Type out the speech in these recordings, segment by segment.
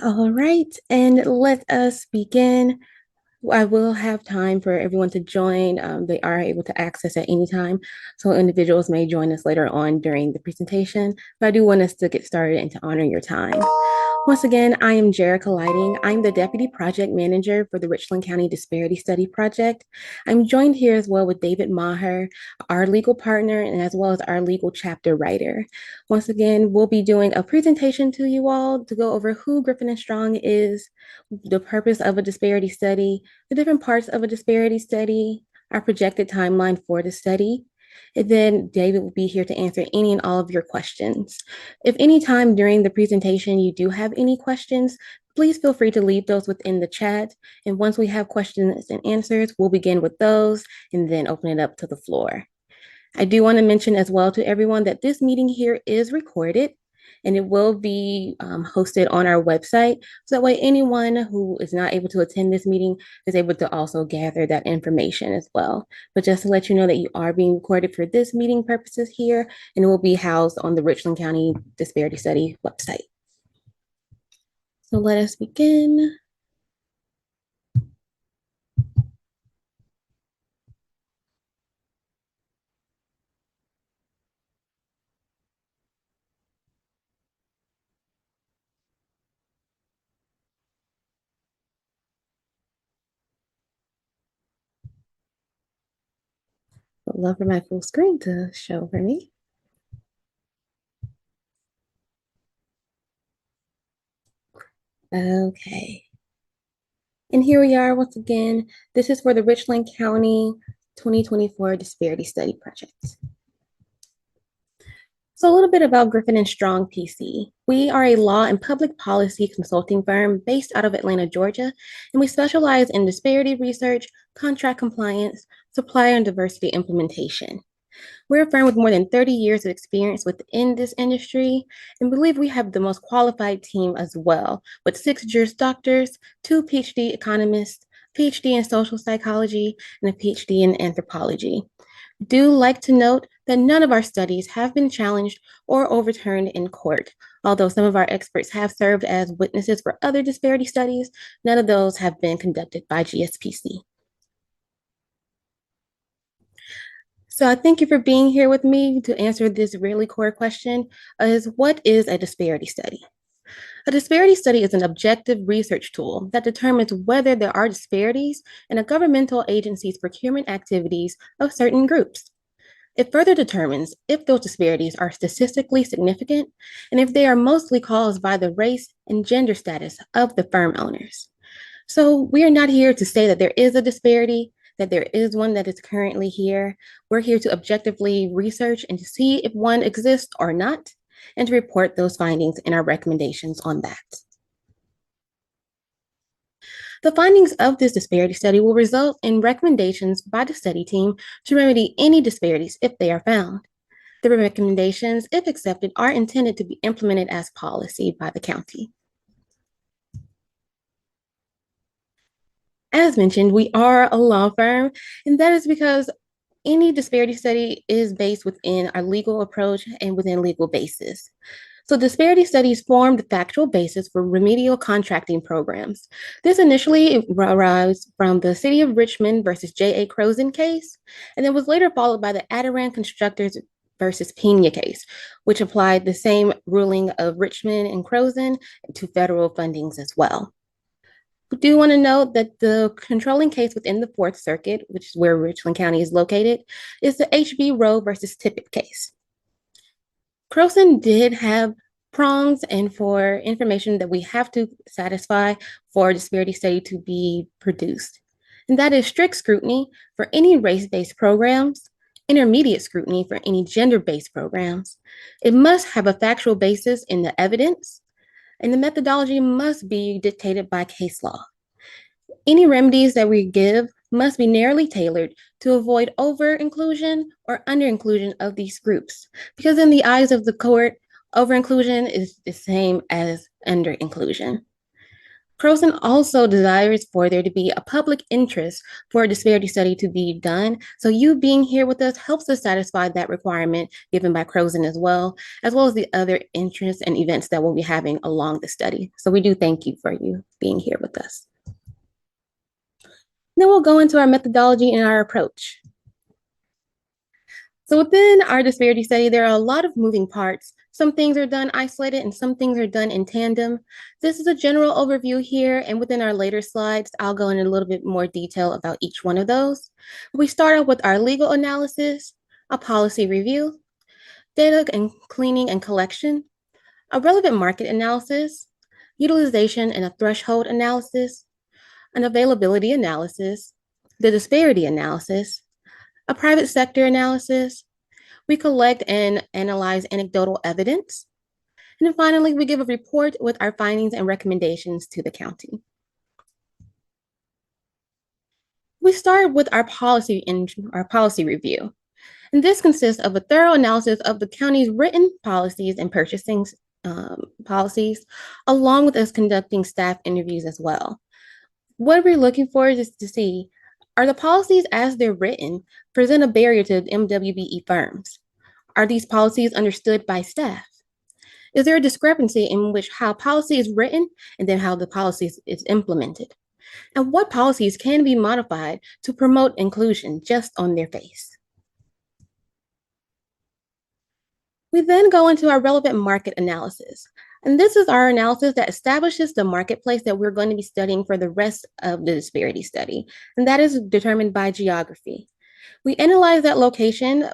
All right, and let us begin. I will have time for everyone to join. They are able to access at any time, so individuals may join us later on during the presentation, but I do want us to get started and to honor your time. Once again, I am Jerica Lighting. I'm the Deputy Project Manager for the Richland County Disparity Study Project. I'm joined here as well with David Maher, our legal partner, and as well as our legal chapter writer. Once again, we'll be doing a presentation to you all to go over who Griffin and Strong is, the purpose of a disparity study, the different parts of a disparity study, our projected timeline for the study. And then David will be here to answer any and all of your questions. If any time during the presentation you do have any questions, please feel free to leave those within the chat. And once we have questions and answers, we'll begin with those and then open it up to the floor. I do want to mention as well to everyone that this meeting here is recorded and it will be hosted on our website. So that way anyone who is not able to attend this meeting is able to also gather that information as well. But just to let you know that you are being recorded for this meeting purposes here, and it will be housed on the Richland County Disparity Study website. So let us begin. I'd love for my full screen to show for me. Okay. And here we are once again. This is for the Richland County 2024 Disparity Study Project. So a little bit about Griffin and Strong PC. We are a law and public policy consulting firm based out of Atlanta, Georgia, and we specialize in disparity research, contract compliance, supplier and diversity implementation. We're a firm with more than 30 years of experience within this industry and believe we have the most qualified team as well, with 6 Juris Doctors, 2 PhD economists, PhD in social psychology, and a PhD in anthropology. Do like to note that none of our studies have been challenged or overturned in court. Although some of our experts have served as witnesses for other disparity studies, none of those have been conducted by GSPC. So I thank you for being here with me to answer this really core question is what is a disparity study? A disparity study is an objective research tool that determines whether there are disparities in a governmental agency's procurement activities of certain groups. It further determines if those disparities are statistically significant and if they are mostly caused by the race and gender status of the firm owners. So we are not here to say that there is a disparity, that there is one that is currently here. We're here to objectively research and to see if one exists or not, and to report those findings and our recommendations on that. The findings of this disparity study will result in recommendations by the study team to remedy any disparities if they are found. The recommendations, if accepted, are intended to be implemented as policy by the county. As mentioned, we are a law firm, and that is because any disparity study is based within our legal approach and within legal basis. So disparity studies form the factual basis for remedial contracting programs. This initially arose from the City of Richmond versus J.A. Croson case, and then was later followed by the Adirondack Constructors versus Pena case, which applied the same ruling of Richmond and Croson to federal fundings as well. We do want to note that the controlling case within the Fourth Circuit, which is where Richland County is located, is the H.B. Rowe versus Tippett case. Croson did have prongs and for information that we have to satisfy for a disparity study to be produced. And that is strict scrutiny for any race-based programs, intermediate scrutiny for any gender-based programs. It must have a factual basis in the evidence, and the methodology must be dictated by case law. Any remedies that we give must be narrowly tailored to avoid over-inclusion or under-inclusion of these groups, because in the eyes of the court, over-inclusion is the same as under-inclusion. Croson also desires for there to be a public interest for a disparity study to be done. So you being here with us helps us satisfy that requirement given by Croson as well as the other interests and events that we'll be having along the study. So we do thank you for you being here with us. Then we'll go into our methodology and our approach. So within our disparity study, there are a lot of moving parts. Some things are done isolated and some things are done in tandem. This is a general overview here, and within our later slides, I'll go into a little bit more detail about each one of those. We start out with our legal analysis, a policy review, data and cleaning and collection, a relevant market analysis, utilization and a threshold analysis, an availability analysis, the disparity analysis, a private sector analysis. We collect and analyze anecdotal evidence. And then finally, we give a report with our findings and recommendations to the county. We start with our policy review. And this consists of a thorough analysis of the county's written policies and purchasing policies, along with us conducting staff interviews as well. What we're looking for is to see, are the policies as they're written present a barrier to MWBE firms? Are these policies understood by staff? Is there a discrepancy in which how policy is written and then how the policy is implemented? And what policies can be modified to promote inclusion just on their face? We then go into our relevant market analysis. And this is our analysis that establishes the marketplace that we're going to be studying for the rest of the disparity study. And that is determined by geography. We analyze that location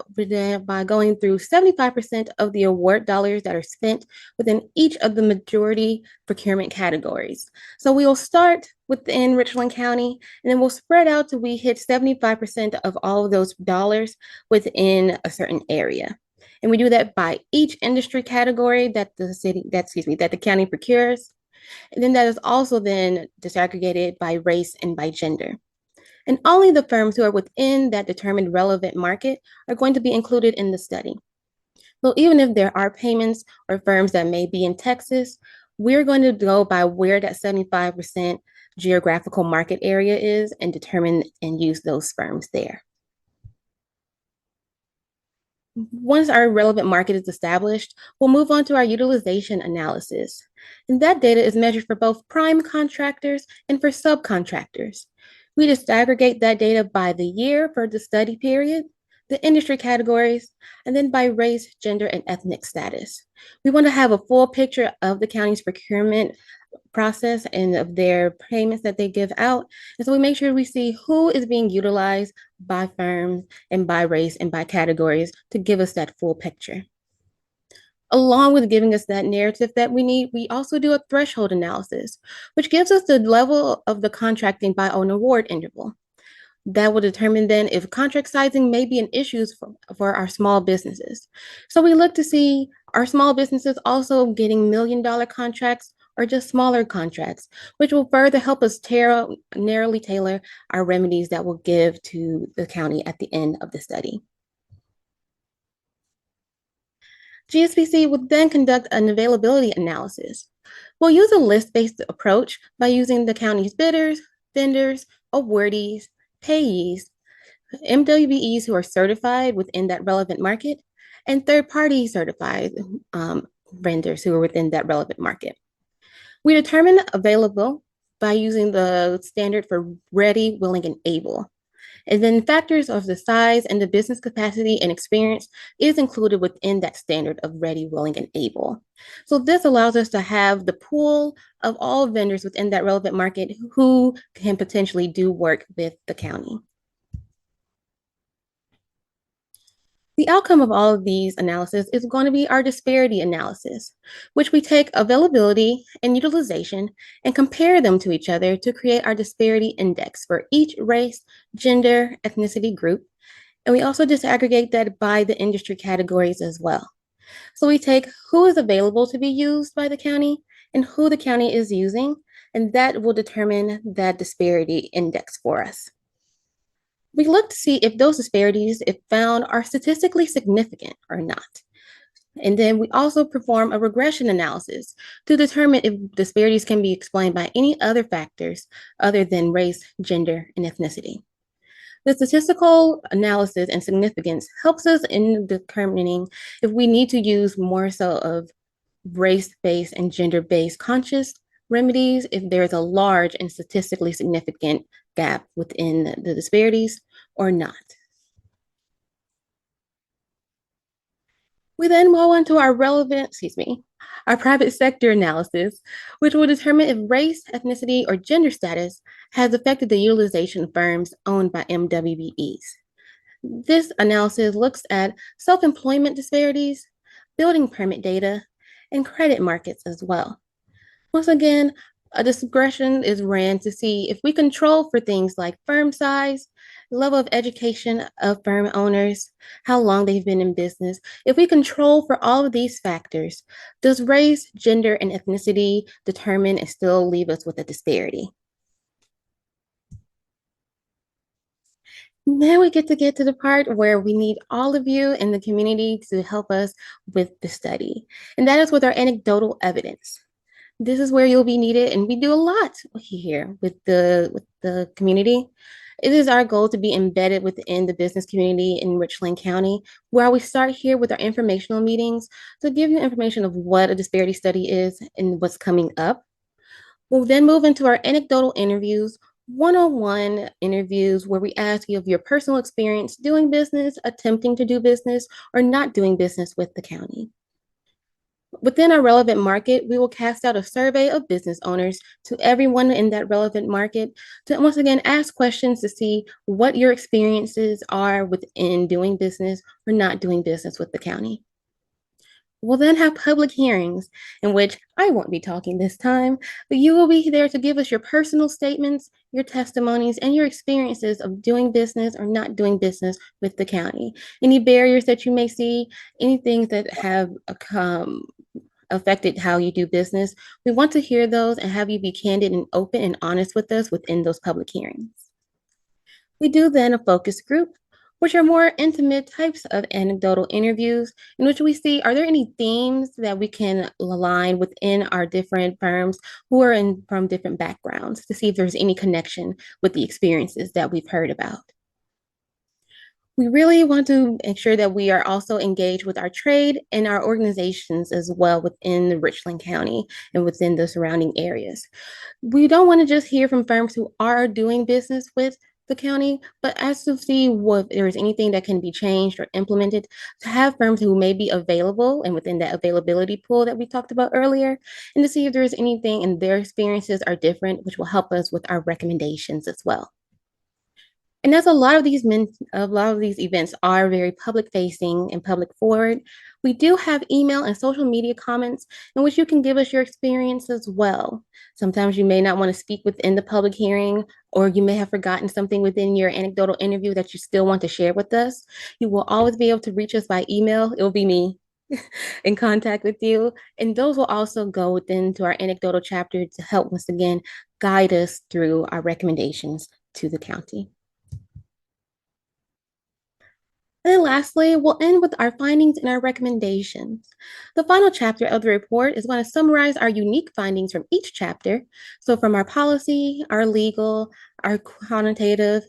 by going through 75% of the award dollars that are spent within each of the majority procurement categories. So we will start within Richland County, and then we'll spread out till we hit 75% of all of those dollars within a certain area. And we do that by each industry category that the county procures. And then that is also then disaggregated by race and by gender. And only the firms who are within that determined relevant market are going to be included in the study. So even if there are payments or firms that may be in Texas, we're going to go by where that 75% geographical market area is and determine and use those firms there. Once our relevant market is established, we'll move on to our utilization analysis. And that data is measured for both prime contractors and for subcontractors. We disaggregate that data by the year for the study period, the industry categories, and then by race, gender, and ethnic status. We want to have a full picture of the county's procurement process and of their payments that they give out. And so we make sure we see who is being utilized by firms and by race and by categories to give us that full picture. Along with giving us that narrative that we need, we also do a threshold analysis, which gives us the level of the contracting by an award interval. That will determine then if contract sizing may be an issue for our small businesses. So we look to see, are small businesses also getting $1 million contracts or just smaller contracts, which will further help us narrowly tailor our remedies that will give to the county at the end of the study. GSPC would then conduct an availability analysis. We'll use a list-based approach by using the county's bidders, vendors, awardees, payees, MWBEs who are certified within that relevant market, and third-party certified vendors who are within that relevant market. We determine available by using the standard for ready, willing, and able. And then factors of the size and the business capacity and experience is included within that standard of ready, willing, and able. So this allows us to have the pool of all vendors within that relevant market who can potentially do work with the county. The outcome of all of these analyses is going to be our disparity analysis, which we take availability and utilization and compare them to each other to create our disparity index for each race, gender, ethnicity group. And we also disaggregate that by the industry categories as well. So we take who is available to be used by the county and who the county is using, and that will determine that disparity index for us. We look to see if those disparities, if found, are statistically significant or not. And then we also perform a regression analysis to determine if disparities can be explained by any other factors other than race, gender, and ethnicity. The statistical analysis and significance helps us in determining if we need to use more so of race-based and gender-based conscious remedies if there's a large and statistically significant gap within the disparities or not. We then move on to our private sector analysis, which will determine if race, ethnicity, or gender status has affected the utilization of firms owned by MWBEs. This analysis looks at self employment disparities, building permit data, and credit markets as well. Once again, a discretion is ran to see if we control for things like firm size, level of education of firm owners, how long they've been in business. If we control for all of these factors, does race, gender, and ethnicity determine and still leave us with a disparity? Now we get to the part where we need all of you in the community to help us with the study, and that is with our anecdotal evidence. This is where you'll be needed, and we do a lot here with the community. It is our goal to be embedded within the business community in Richland County, where we start here with our informational meetings to give you information of what a disparity study is and what's coming up. We'll then move into our anecdotal interviews, one-on-one interviews where we ask you of your personal experience doing business, attempting to do business, or not doing business with the county. Within our relevant market, we will cast out a survey of business owners to everyone in that relevant market to once again ask questions to see what your experiences are within doing business or not doing business with the county. We'll then have public hearings in which I won't be talking this time, but you will be there to give us your personal statements, your testimonies, and your experiences of doing business or not doing business with the county. Any barriers that you may see, anything that have affected how you do business, we want to hear those and have you be candid and open and honest with us within those public hearings. We do then a focus group, which are more intimate types of anecdotal interviews in which we see are there any themes that we can align within our different firms who are from different backgrounds to see if there's any connection with the experiences that we've heard about. We really want to ensure that we are also engaged with our trade and our organizations as well within the Richland County and within the surrounding areas. We don't want to just hear from firms who are doing business with the county, but as to see if there is anything that can be changed or implemented to have firms who may be available and within that availability pool that we talked about earlier, and to see if there is anything and their experiences are different, which will help us with our recommendations as well. And as a lot of these events are very public facing and public forward, we do have email and social media comments in which you can give us your experience as well. Sometimes you may not want to speak within the public hearing, or you may have forgotten something within your anecdotal interview that you still want to share with us. You will always be able to reach us by email. It will be me in contact with you. And those will also go within to our anecdotal chapter to help once again guide us through our recommendations to the county. And then lastly, we'll end with our findings and our recommendations. The final chapter of the report is going to summarize our unique findings from each chapter. So from our policy, our legal, our quantitative,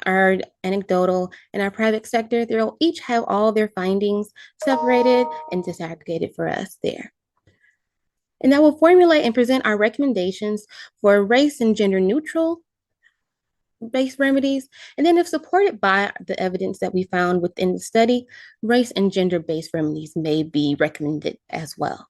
our anecdotal, and our private sector, they'll each have all their findings separated and disaggregated for us there. And that will formulate and present our recommendations for race and gender neutral based remedies. And then, if supported by the evidence that we found within the study, race and gender based remedies may be recommended as well.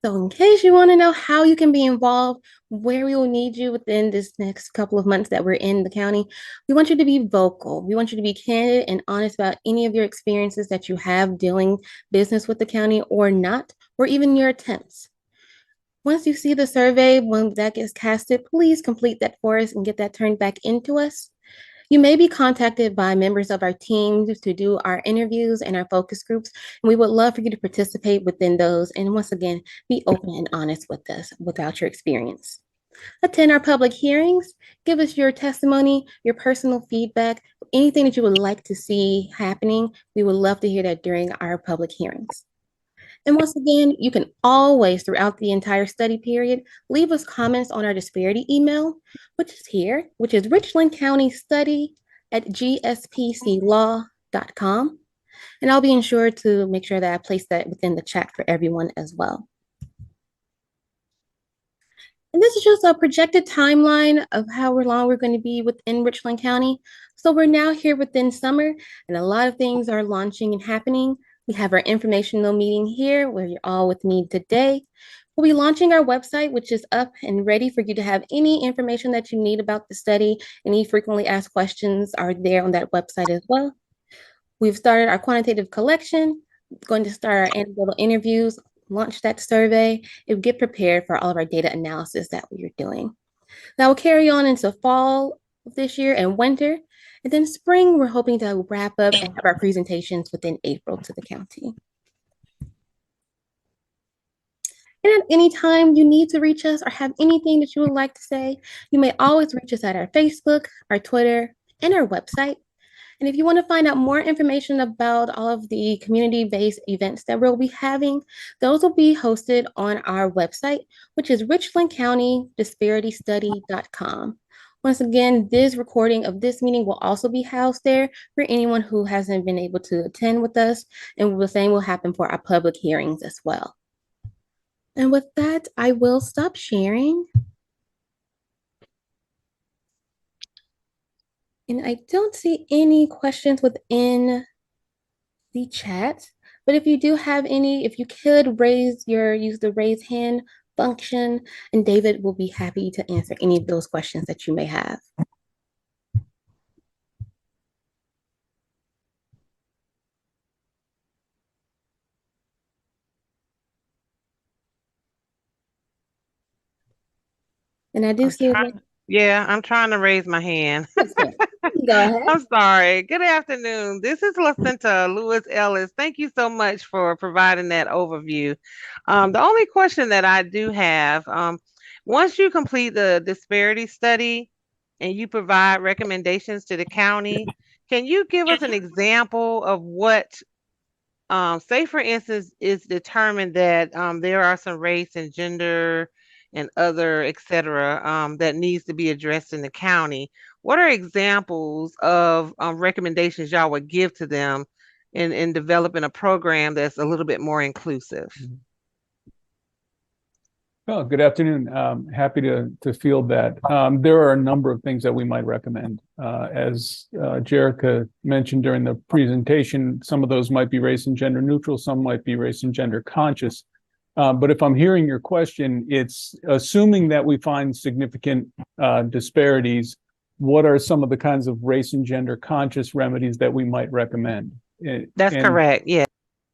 So, in case you want to know how you can be involved, where we will need you within this next couple of months that we're in the county, we want you to be vocal. We want you to be candid and honest about any of your experiences that you have doing business with the county or not, or even your attempts. Once you see the survey, when that gets casted, please complete that for us and get that turned back into us. You may be contacted by members of our team to do our interviews and our focus groups, and we would love for you to participate within those. And once again, be open and honest with us about your experience. Attend our public hearings, give us your testimony, your personal feedback, anything that you would like to see happening. We would love to hear that during our public hearings. And once again, you can always, throughout the entire study period, leave us comments on our disparity email, which is richlandcountystudy@gspclaw.com. And I'll be ensured to make sure that I place that within the chat for everyone as well. And this is just a projected timeline of how long we're going to be within Richland County. So we're now here within summer, and a lot of things are launching and happening. We have our informational meeting here where you're all with me today. We'll be launching our website, which is up and ready for you to have any information that you need about the study. Any frequently asked questions are there on that website as well. We've started our quantitative collection, going to start our anecdotal interviews, launch that survey, and get prepared for all of our data analysis that we are doing. That will carry on into fall of this year and winter. And then spring, we're hoping to wrap up and have our presentations within April to the county. And at any time you need to reach us or have anything that you would like to say, you may always reach us at our Facebook, our Twitter, and our website. And if you want to find out more information about all of the community-based events that we'll be having, those will be hosted on our website, which is richlandcountydisparitystudy.com. Once again, this recording of this meeting will also be housed there for anyone who hasn't been able to attend with us, and the same will happen for our public hearings as well. And with that, I will stop sharing. And I don't see any questions within the chat, but if you do have any, if you could use the raise hand function, and David will be happy to answer any of those questions that you may have. And I do see I'm trying to raise my hand. Yes, go ahead. I'm sorry. Good afternoon. This is Lucinda Lewis Ellis. Thank you so much for providing that overview. The only question that I do have, once you complete the disparity study and you provide recommendations to the county, can you give us an example of what, say for instance, is determined that there are some race and gender and other, et cetera, that needs to be addressed in the county? What are examples of recommendations y'all would give to them in developing a program that's a little bit more inclusive? Oh, good afternoon. Happy to field that. There are a number of things that we might recommend. As Jerica mentioned during the presentation, some of those might be race and gender neutral, some might be race and gender conscious. But if I'm hearing your question, it's assuming that we find significant disparities, what are some of the kinds of race and gender conscious remedies that we might recommend? That's correct, yeah.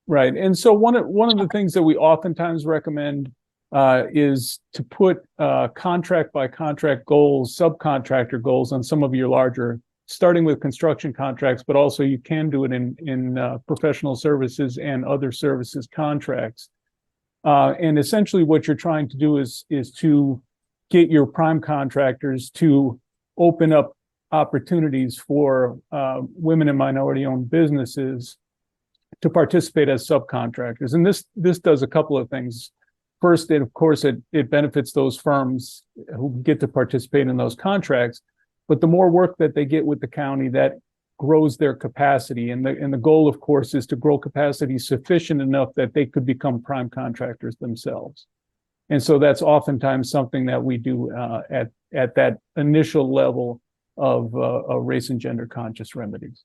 Right. And so one of the things that we oftentimes recommend is to put contract by contract goals, subcontractor goals on some of your larger, starting with construction contracts, but also you can do it in professional services and other services contracts. And essentially what you're trying to do is to get your prime contractors to open up opportunities for women and minority-owned businesses to participate as subcontractors. And this does a couple of things. First, of course, it benefits those firms who get to participate in those contracts, but the more work that they get with the county, that grows their capacity. And the goal, of course, is to grow capacity sufficient enough that they could become prime contractors themselves. And so that's oftentimes something that we do at that initial level of race and gender conscious remedies.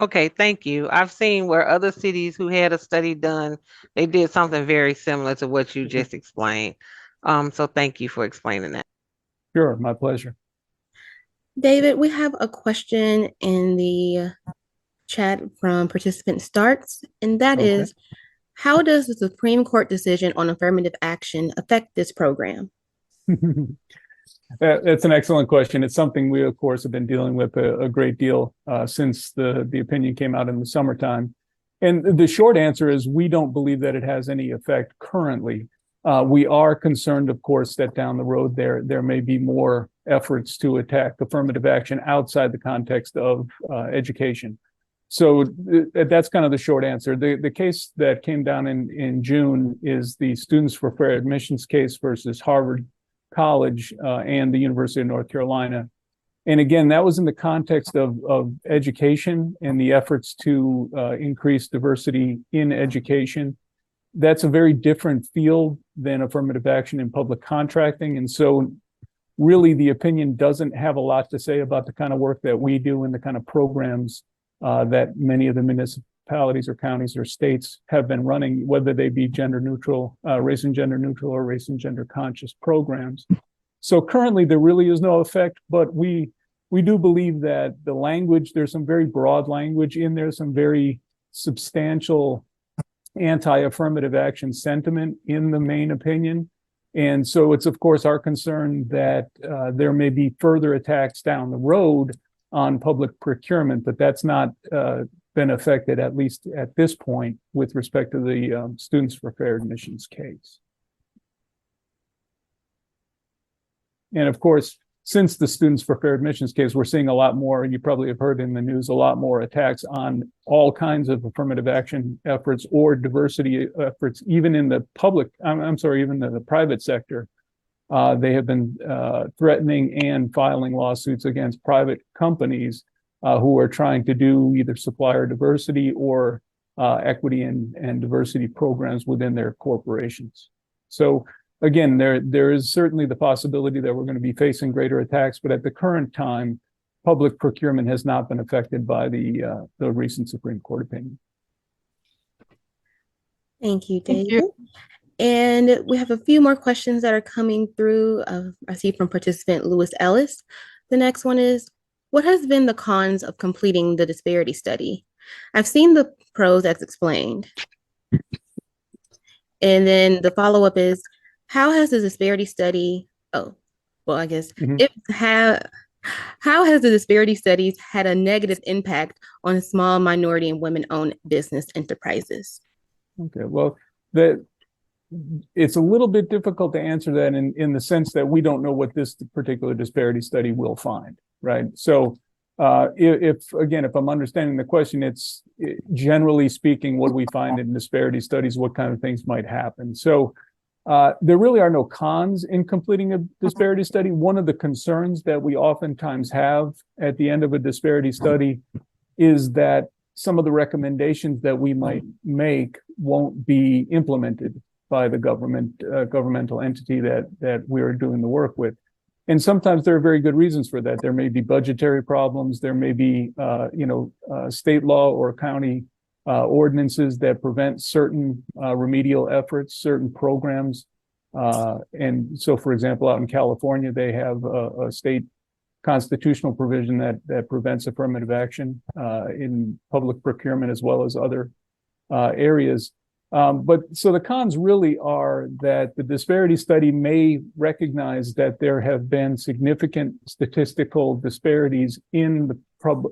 Okay, thank you. I've seen where other cities who had a study done, they did something very similar to what you just explained. So thank you for explaining that. Sure, my pleasure. David, we have a question in the chat from participant Starks, and that is, how does the Supreme Court decision on affirmative action affect this program? That's an excellent question. It's something we, of course, have been dealing with a great deal since the opinion came out in the summertime. And the short answer is we don't believe that it has any effect currently. We are concerned, of course, that down the road there may be more efforts to attack affirmative action outside the context of education. So that's kind of the short answer. The case that came down in June is the Students for Fair Admissions case versus Harvard College and the University of North Carolina. And again, that was in the context of education and the efforts to increase diversity in education. That's a very different field than affirmative action in public contracting. And so really the opinion doesn't have a lot to say about the kind of work that we do and the kind of programs that many of the municipalities or counties or states have been running, whether they be gender neutral, race and gender neutral, or race and gender conscious programs. So currently there really is no effect, but we do believe that the language, there's some very broad language in there, some very substantial anti-affirmative action sentiment in the main opinion. And so it's, of course, our concern that there may be further attacks down the road on public procurement, but that's not been affected, at least at this point, with respect to the Students for Fair Admissions case. And of course, since the Students for Fair Admissions case, we're seeing a lot more, you probably have heard in the news, a lot more attacks on all kinds of affirmative action efforts or diversity efforts, even in the public, even in the private sector. They have been threatening and filing lawsuits against private companies who are trying to do either supplier diversity or equity and diversity programs within their corporations. So again, there is certainly the possibility that we're going to be facing greater attacks, but at the current time, public procurement has not been affected by the recent Supreme Court opinion. Thank you, David. And we have a few more questions that are coming through. I see from participant Lewis Ellis. The next one is, what has been the cons of completing the disparity study? I've seen the pros as explained. And then the follow-up is, how has the disparity study, how has the disparity studies had a negative impact on small minority and women-owned business enterprises? Okay, well, it's a little bit difficult to answer that in the sense that we don't know what this particular disparity study will find, right? So if I'm understanding the question, it's generally speaking, what we find in disparity studies, what kind of things might happen. So there really are no cons in completing a disparity study. One of the concerns that we oftentimes have at the end of a disparity study is that some of the recommendations that we might make won't be implemented by the governmental entity that we're doing the work with. And sometimes there are very good reasons for that. There may be budgetary problems. There may be, state law or county ordinances that prevent certain remedial efforts, certain programs. And so, for example, out in California, they have a state constitutional provision that prevents affirmative action in public procurement as well as other areas. But so the cons really are that the disparity study may recognize that there have been significant statistical disparities in the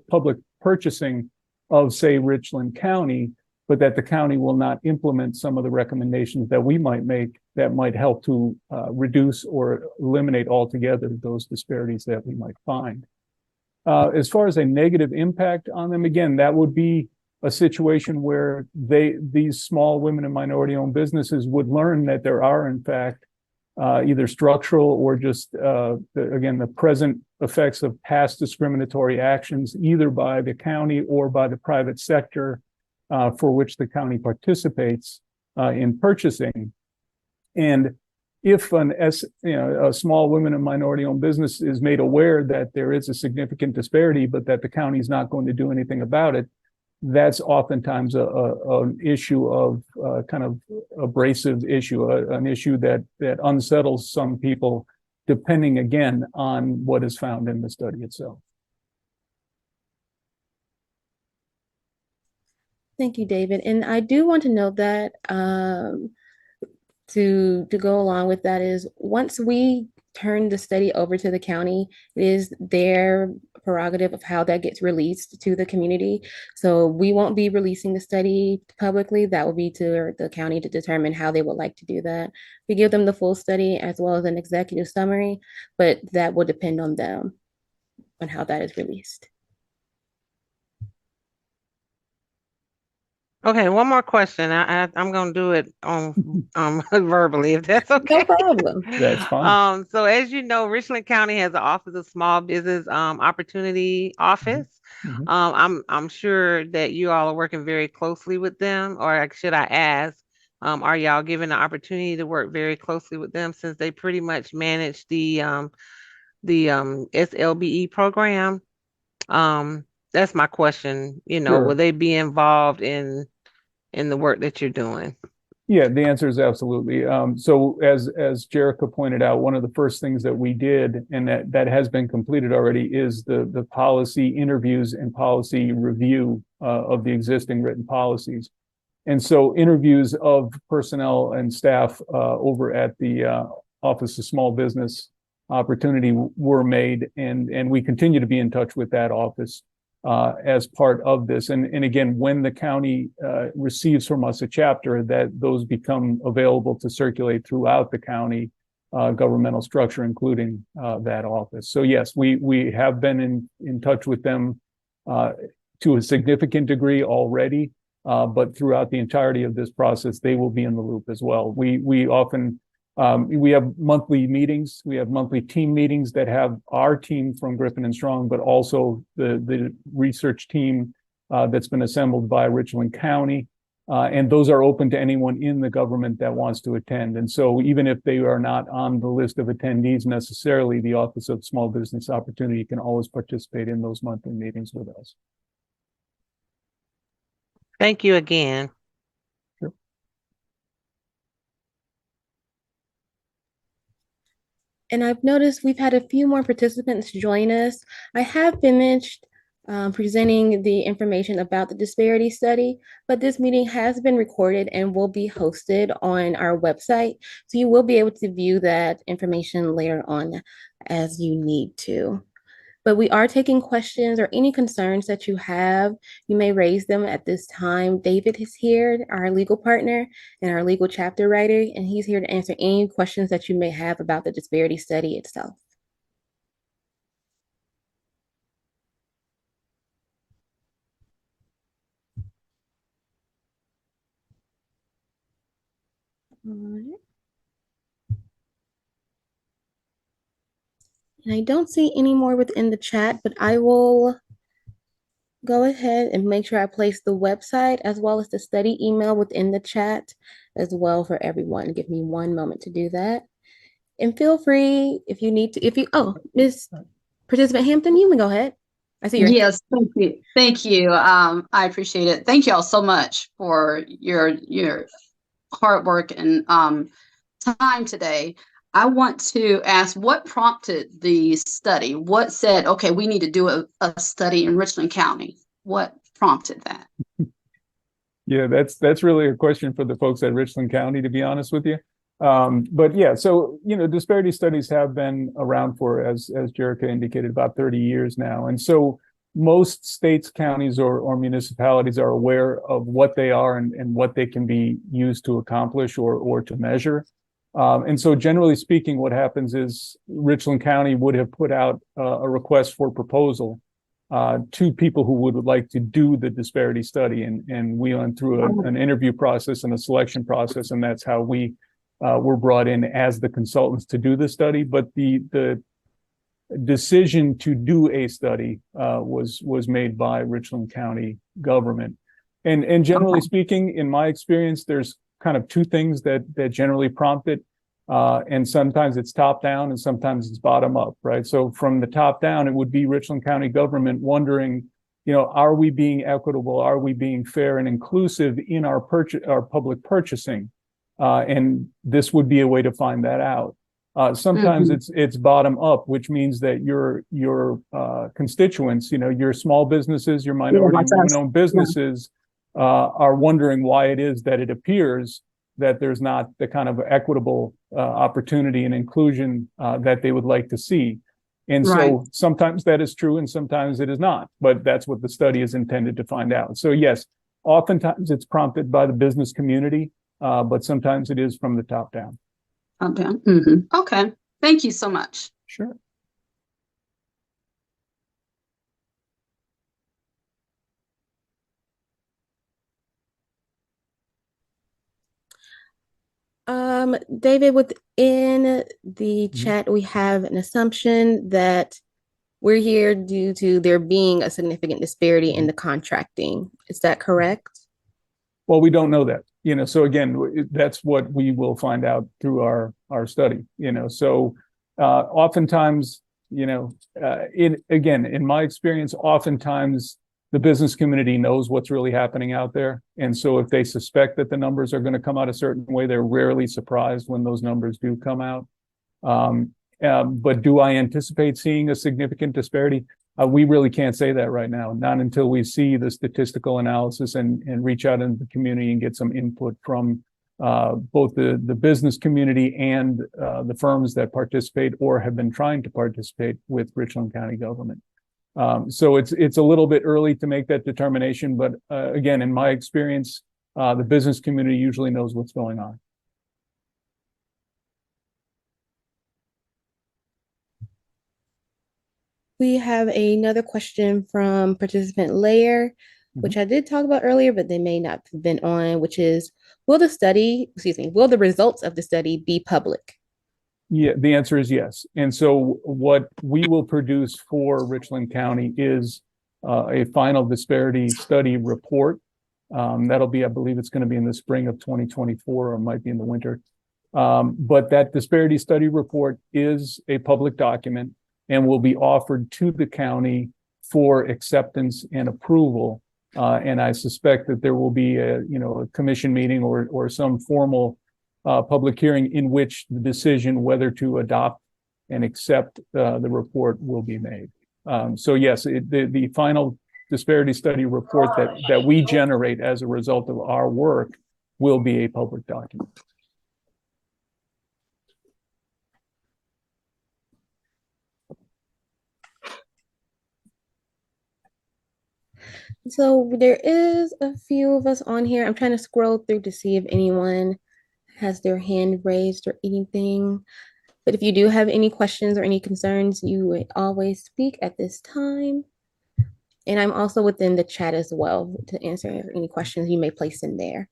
public purchasing of, say, Richland County, but that the county will not implement some of the recommendations that we might make that might help to reduce or eliminate altogether those disparities that we might find. As far as a negative impact on them, again, that would be a situation where these small women and minority-owned businesses would learn that there are, in fact, either structural or just, the present effects of past discriminatory actions, either by the county or by the private sector for which the county participates in purchasing. And if a small women and minority-owned business is made aware that there is a significant disparity, but that the county is not going to do anything about it, that's oftentimes an issue of kind of abrasive issue, an issue that unsettles some people, depending again on what is found in the study itself. Thank you, David. And I do want to note that to go along with that is, once we turn the study over to the county, it is their prerogative of how that gets released to the community. So we won't be releasing the study publicly. That will be to the county to determine how they would like to do that. We give them the full study as well as an executive summary, but that will depend on them on how that is released. Okay, one more question. I'm gonna do it on verbally if that's No okay. problem. That's fine. So as you know, Richland County has an Office of Small Business Opportunity Office. Mhm. I'm sure that you all are working very closely with them, or should I ask, are y'all given the opportunity to work very closely with them since they pretty much manage the SLBE program? That's my question. Will Sure. they be involved in the work that you're doing? Yeah, the answer is absolutely. So as Jerica pointed out, one of the first things that we did, and that has been completed already, is the policy interviews and policy review of the existing written policies. And so interviews of personnel and staff over at the Office of Small Business Opportunity were made, and we continue to be in touch with that office as part of this. And again, when the county receives from us a chapter, that those become available to circulate throughout the county governmental structure, including that office. So yes, we have been in touch with them to a significant degree already. But throughout the entirety of this process, they will be in the loop as well. We often we have monthly meetings. We have monthly team meetings that have our team from Griffin and Strong, but also the research team that's been assembled by Richland County. And those are open to anyone in the government that wants to attend. And so even if they are not on the list of attendees necessarily, the Office of Small Business Opportunity can always participate in those monthly meetings with us. Thank you again. Sure. And I've noticed we've had a few more participants join us. I have finished presenting the information about the disparity study, but this meeting has been recorded and will be hosted on our website. So you will be able to view that information later on as you need to. But we are taking questions or any concerns that you have. You may raise them at this time. David is here, our legal partner and our legal chapter writer, and he's here to answer any questions that you may have about the disparity study itself. All right. And I don't see any more within the chat, but I will go ahead and make sure I place the website as well as the study email within the chat as well for everyone. Give me one moment to do that. And feel free if you need to, Ms. Participant Hampton, you can go ahead. I see your hand. Yes, thank you. Thank you. I appreciate it. Thank you all so much for your hard work and time today. I want to ask, what prompted the study? What said, okay, we need to do a study in Richland County? What prompted that? Yeah, that's really a question for the folks at Richland County, to be honest with you. But yeah, so disparity studies have been around for, as Jerica indicated, about 30 years now, and so most states, counties, or municipalities are aware of what they are and what they can be used to accomplish or to measure. And so generally speaking, what happens is Richland County would have put out a request for proposal to people who would like to do the disparity study. And we went through an interview process and a selection process, and that's how we were brought in as the consultants to do the study. But the decision to do a study was made by Richland County government. And generally speaking, in my experience, there's kind of two things that generally prompt it. And sometimes it's top down and sometimes it's bottom up, right? So from the top down, it would be Richland County government wondering, are we being equitable? Are we being fair and inclusive in our public purchasing? And this would be a way to find that out. Sometimes it's bottom up, which means that your constituents, your small businesses, your minority and women-owned businesses, are wondering why it is that it appears that there's not the kind of equitable opportunity and inclusion that they would like to see. And Right. so sometimes that is true and sometimes it is not, but that's what the study is intended to find out. So yes, oftentimes it's prompted by the business community, but sometimes it is from the top down. Up, down. Mhm. Okay. Thank you so much. Sure. David, within the Mhm. chat, we have an assumption that we're here due to there being a significant disparity in the contracting. Is that correct? Well, we don't know that, so again, that's what we will find out through our study, so oftentimes, in my experience, oftentimes the business community knows what's really happening out there. And so if they suspect that the numbers are going to come out a certain way, they're rarely surprised when those numbers do come out. But do I anticipate seeing a significant disparity? We really can't say that right now, not until we see the statistical analysis and reach out into the community and get some input from both the business community and the firms that participate or have been trying to participate with Richland County government. So it's a little bit early to make that determination, but again, in my experience, the business community usually knows what's going on. We have another question from participant Layer, which I did talk about earlier, but they may not have been on, which is, will the results of the study be public? Yeah, the answer is yes. And so what we will produce for Richland County is a final disparity study report. That'll be, I believe it's going to be in the spring of 2024, or might be in the winter. But that disparity study report is a public document and will be offered to the county for acceptance and approval. And I suspect that there will be a commission meeting or some formal public hearing in which the decision whether to adopt and accept the report will be made. So yes, the final disparity study report that we generate as a result of our work will be a public document. So there is a few of us on here. I'm trying to scroll through to see if anyone has their hand raised or anything. But if you do have any questions or any concerns, you would always speak at this time. And I'm also within the chat as well to answer any questions you may place in there.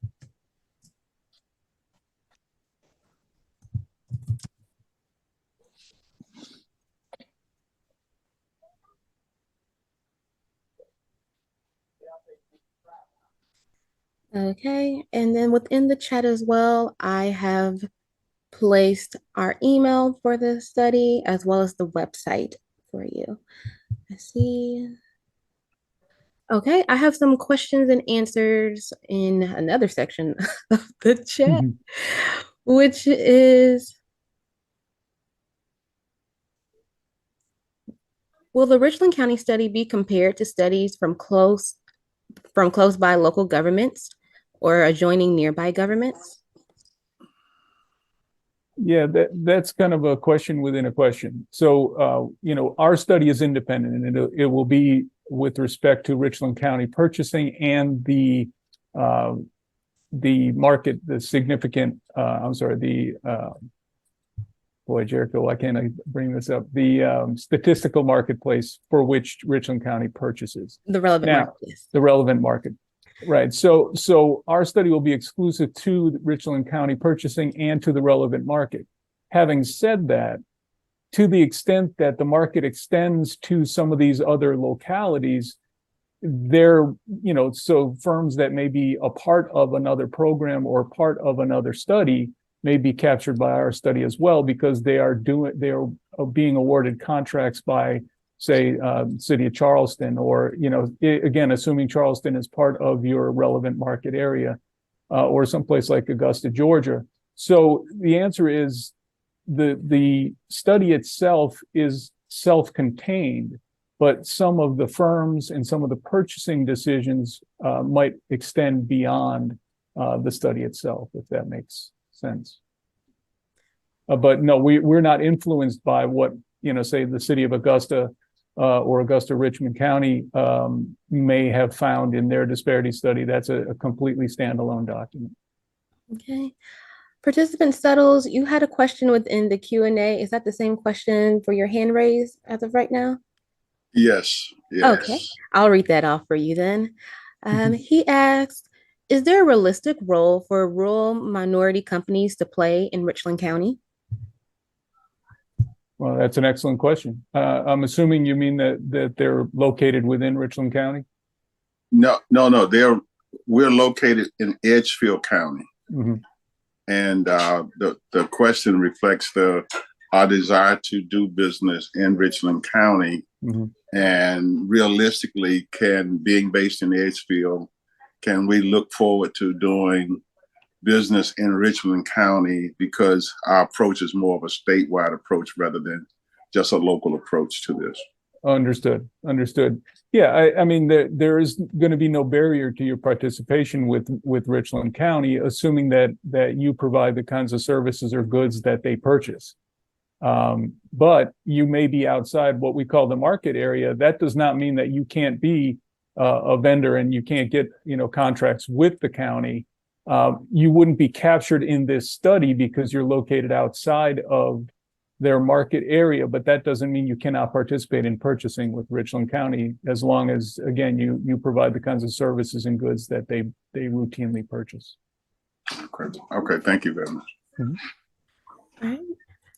Okay, and then within the chat as well, I have placed our email for the study as well as the website for you. Let's see. Okay, I have some questions and answers in another section of the chat, which is, will the Richland County study be compared to studies from close by local governments or adjoining nearby governments? Yeah, that's kind of a question within a question. So, our study is independent, and it will be with respect to Richland County purchasing and the market, the significant, boy, Jericho, why can't I bring this up? The statistical marketplace for which Richland County purchases. The relevant market, yes. The relevant market. Right. So our study will be exclusive to Richland County purchasing and to the relevant market. Having said that, to the extent that the market extends to some of these other localities, so firms that may be a part of another program or part of another study may be captured by our study as well, because they are being awarded contracts by, say, city of Charleston, or, again, assuming Charleston is part of your relevant market area, or someplace like Augusta, Georgia. So the answer is the study itself is self-contained, but some of the firms and some of the purchasing decisions might extend beyond the study itself, if that makes sense. But no, we're not influenced by what say the city of Augusta or Augusta Richmond County may have found in their disparity study. That's a completely standalone document. Okay. Participant Settles, you had a question within the Q&A. Is that the same question for your hand raised as of right now? Yes, Okay, yes. I'll read that off for you then. He asked, is there a realistic role for rural minority companies to play in Richland County? Well, that's an excellent question. I'm assuming you mean that they're located within Richland County? No. We're located in Edgefield County. Mm-hmm. And the question reflects our desire to do business in Richland County. Mm-hmm. And realistically, being based in Edgefield, can we look forward to doing business in Richland County, because our approach is more of a statewide approach rather than just a local approach to this. Understood. Yeah, I mean, there is going to be no barrier to your participation with Richland County, assuming that you provide the kinds of services or goods that they purchase. But you may be outside what we call the market area. That does not mean that you can't be a vendor and you can't get contracts with the county. You wouldn't be captured in this study because you're located outside of their market area, but that doesn't mean you cannot participate in purchasing with Richland County, as long as, again, you provide the kinds of services and goods that they routinely purchase. Okay, thank you very much. Mm-hmm. All right.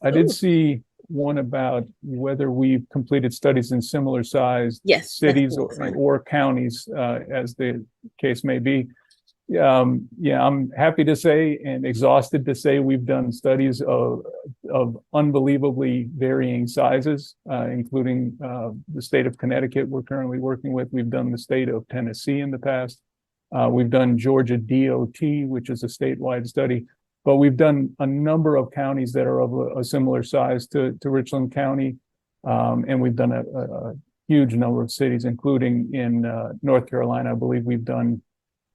I did see one about whether we've completed studies in similar sized cities or counties, as the case may be. I'm happy to say and exhausted to say we've done studies of unbelievably varying sizes, including the state of Connecticut we're currently working with. We've done the state of Tennessee in the past. We've done Georgia DOT, which is a statewide study. But we've done a number of counties that are of a similar size to Richland County. And we've done a huge number of cities, including in North Carolina. I believe we've done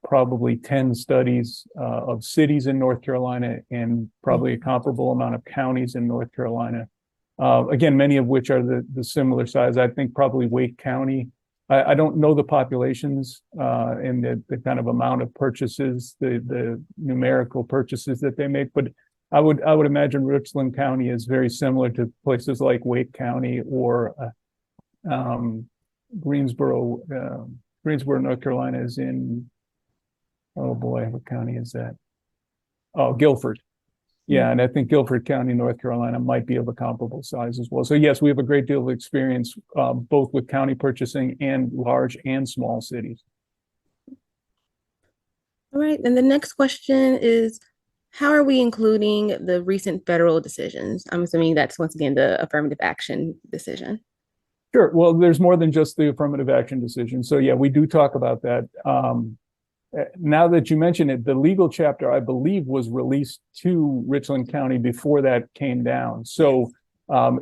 probably 10 studies of cities in North Carolina and probably a comparable amount of counties in North Carolina. Again, many of which are the similar size. I think probably Wake County. I don't know the populations and the kind of amount of purchases, the numerical purchases that they make, but I would imagine Richland County is very similar to places like Wake County or Greensboro. Greensboro, North Carolina is in, oh boy, what county is that? Oh, Guilford. Yeah, and I think Guilford County, North Carolina might be of a comparable size as well. So yes, we have a great deal of experience both with county purchasing and large and small cities. All right, and the next question is, how are we including the recent federal decisions? I'm assuming that's once again the affirmative action decision. Sure, well, there's more than just the affirmative action decision. So yeah, we do talk about that. Now that you mention it, the legal chapter, I believe, was released to Richland County before that came down. So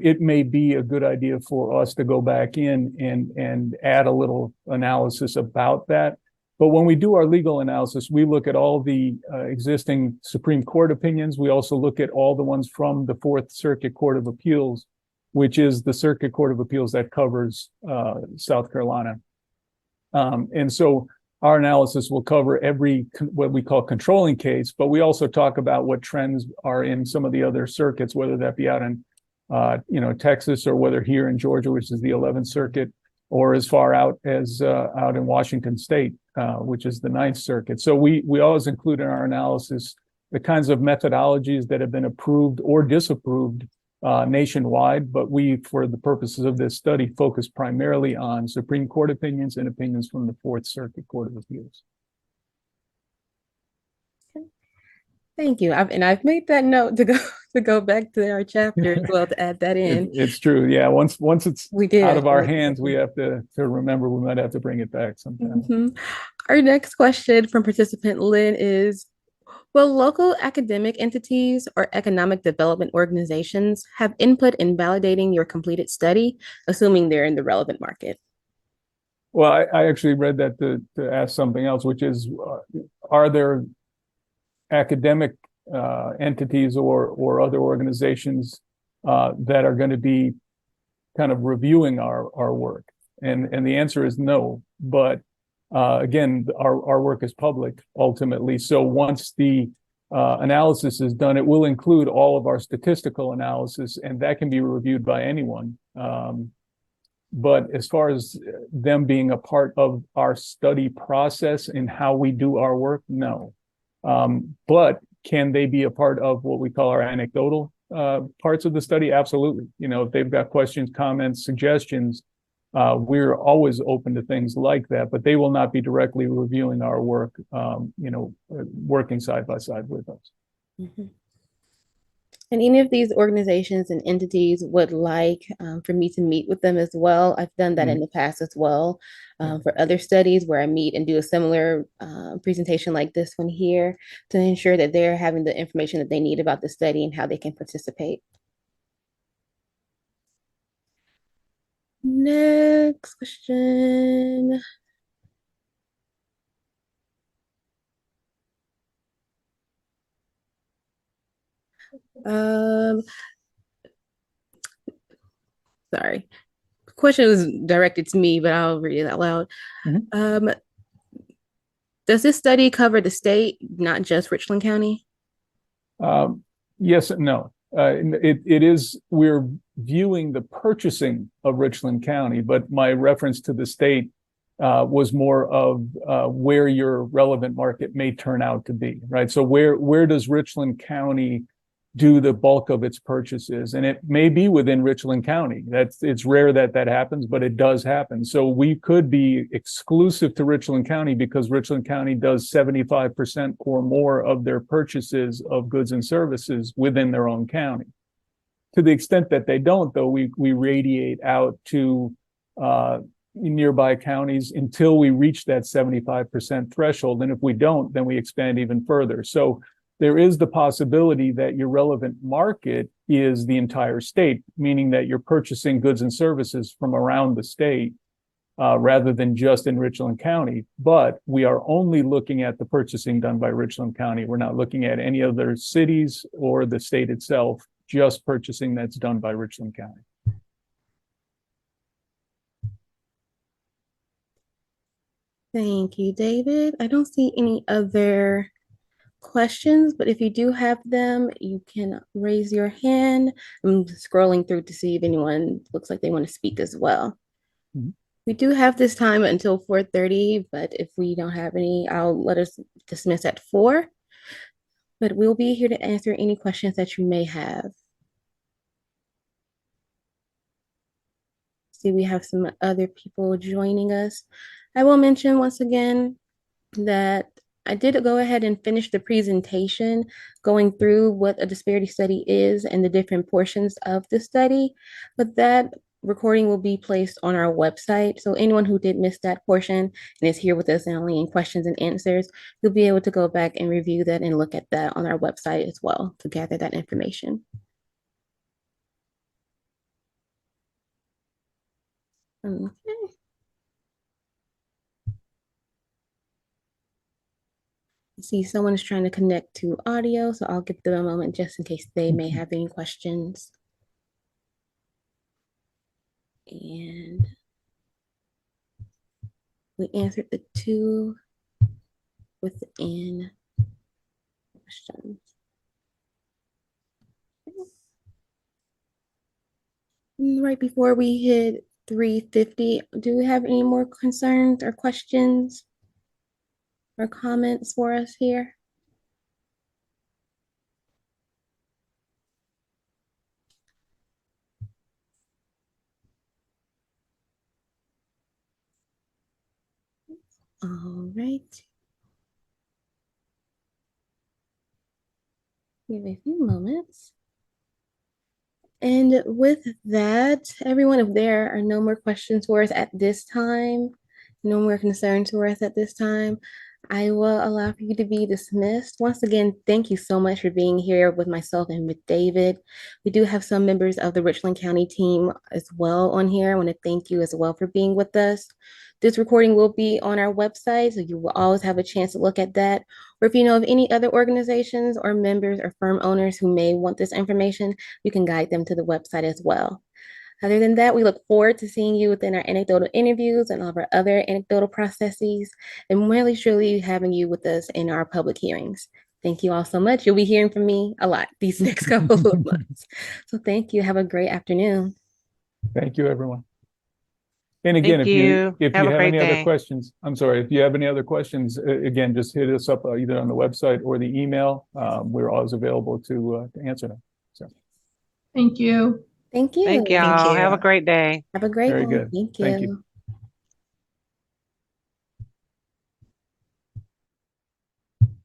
it may be a good idea for us to go back in and add a little analysis about that. But when we do our legal analysis, we look at all the existing Supreme Court opinions. We also look at all the ones from the Fourth Circuit Court of Appeals, which is the Circuit Court of Appeals that covers South Carolina. And so our analysis will cover every what we call controlling case, but we also talk about what trends are in some of the other circuits, whether that be out in Texas, or whether here in Georgia, which is the 11th Circuit, or as far out as out in Washington State, which is the 9th Circuit. So we always include in our analysis the kinds of methodologies that have been approved or disapproved nationwide, but we, for the purposes of this study, focus primarily on Supreme Court opinions and opinions from the Fourth Circuit Court of Appeals. Thank you. I've made that note to go back to our chapter as well to add that in. It's true. Yeah. Once it's out of our hands, we have to remember we might have to bring it back sometime. Mm-hmm. Our next question from participant Lynn is, will local academic entities or economic development organizations have input in validating your completed study, assuming they're in the relevant market? Well, I actually read that to ask something else, which is, are there academic entities or other organizations that are going to be kind of reviewing our work? And the answer is no. But again, our work is public ultimately. So once the analysis is done, it will include all of our statistical analysis, and that can be reviewed by anyone. But as far as them being a part of our study process and how we do our work, no. But can they be a part of what we call our anecdotal parts of the study? Absolutely. You know, if they've got questions, comments, suggestions, we're always open to things like that, but they will not be directly reviewing our work, working side by side with us. Mhm. And any of these organizations and entities would like for me to meet with them as well. I've done that in the past as well for other studies where I meet and do a similar presentation like this one here to ensure that they're having the information that they need about the study and how they can participate. Next question. Um, sorry. Question was directed to me, but I'll read it out loud. Mhm. Does this study cover the state, not just Richland County? Yes and no. It is, we're viewing the purchasing of Richland County, but my reference to the state was more of where your relevant market may turn out to be, right? So where does Richland County do the bulk of its purchases? And it may be within Richland County. It's rare that that happens, but it does happen. So we could be exclusive to Richland County because Richland County does 75% or more of their purchases of goods and services within their own county. To the extent that they don't, though, we radiate out to nearby counties until we reach that 75% threshold. And if we don't, then we expand even further. So there is the possibility that your relevant market is the entire state, meaning that you're purchasing goods and services from around the state rather than just in Richland County. But we are only looking at the purchasing done by Richland County. We're not looking at any other cities or the state itself, just purchasing that's done by Richland County. Thank you, David. I don't see any other questions, but if you do have them, you can raise your hand. I'm scrolling through to see if anyone looks like they want to speak as well. Mhm. We do have this time until 4:30, but if we don't have any, I'll let us dismiss at 4. But we'll be here to answer any questions that you may have. See, we have some other people joining us. I will mention once again that I did go ahead and finish the presentation going through what a disparity study is and the different portions of the study, but that recording will be placed on our website. So anyone who did miss that portion and is here with us and only in questions and answers, you'll be able to go back and review that and look at that on our website as well to gather that information. Okay. See, someone is trying to connect to audio, so I'll give them a moment just in case they may have any questions. And we answered the 2 within questions. Right before we hit 3:50, do we have any more concerns or questions or comments for us here? All right. Give a few moments. And with that, everyone, if there are no more questions for us at this time, no more concerns for us at this time, I will allow for you to be dismissed. Once again, thank you so much for being here with myself and with David. We do have some members of the Richland County team as well on here. I want to thank you as well for being with us. This recording will be on our website, so you will always have a chance to look at that. Or if you know of any other organizations or members or firm owners who may want this information, you can guide them to the website as well. Other than that, we look forward to seeing you within our anecdotal interviews and all of our other anecdotal processes, and really truly having you with us in our public hearings. Thank you all so much. You'll be hearing from me a lot these next couple of months. So thank you. Have a great afternoon. Thank you, everyone. And again, Thank if you you. Have a have great any other day. questions, I'm sorry, if you have any other questions, again, just hit us up either on the website or the email. We're always available to answer them. So Thank you. Thank you. Thank y'all. Have a great day. Have a great very one. good. Thank Thank you. you.